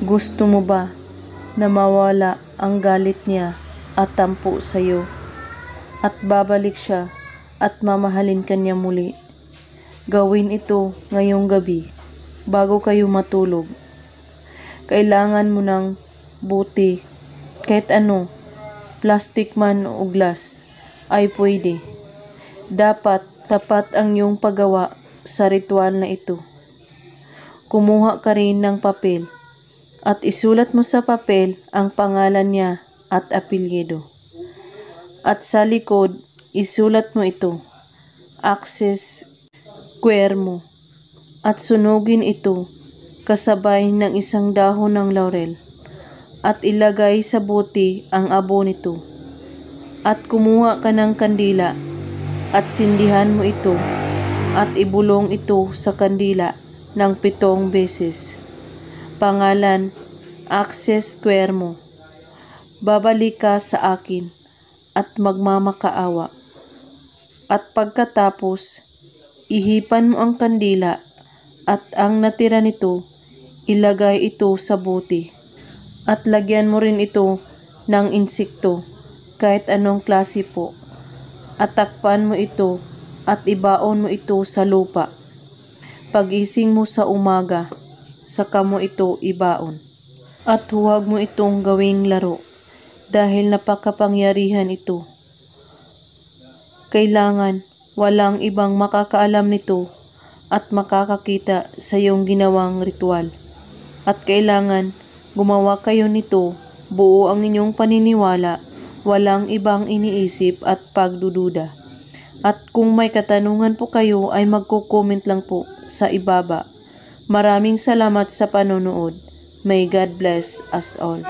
Gusto mo ba na mawala ang galit niya at tampo sa'yo at babalik siya at mamahalin ka niya muli? Gawin ito ngayong gabi bago kayo matulog. Kailangan mo ng buti, kahit ano, plastic man o glass, ay pwede. Dapat tapat ang iyong paggawa sa ritual na ito. Kumuha ka rin ng papel at isulat mo sa papel ang pangalan niya at apelyido. At sa likod, isulat mo ito, Access Cuermo, at sunugin ito kasabay ng isang dahon ng laurel at ilagay sa bote ang abo nito. At kumuha ka ng kandila at sindihan mo ito at ibulong ito sa kandila ng 7 beses. Pangalan, Access Cuermo. Babalik ka sa akin at magmamakaawa. At pagkatapos, ihipan mo ang kandila at ang natira nito, ilagay ito sa bote. At lagyan mo rin ito ng insekto, kahit anong klase po. At takpan mo ito at ibaon mo ito sa lupa. Pag-ising mo sa umaga, saka mo ito ibaon. At huwag mo itong gawing laro dahil napakapangyarihan ito. Kailangan walang ibang makakaalam nito at makakakita sa iyong ginawang ritual. At kailangan gumawa kayo nito, buo ang inyong paniniwala, walang ibang iniisip at pagdududa. At kung may katanungan po kayo ay magko-comment lang po sa ibaba. Maraming salamat sa panonood. May God bless us all.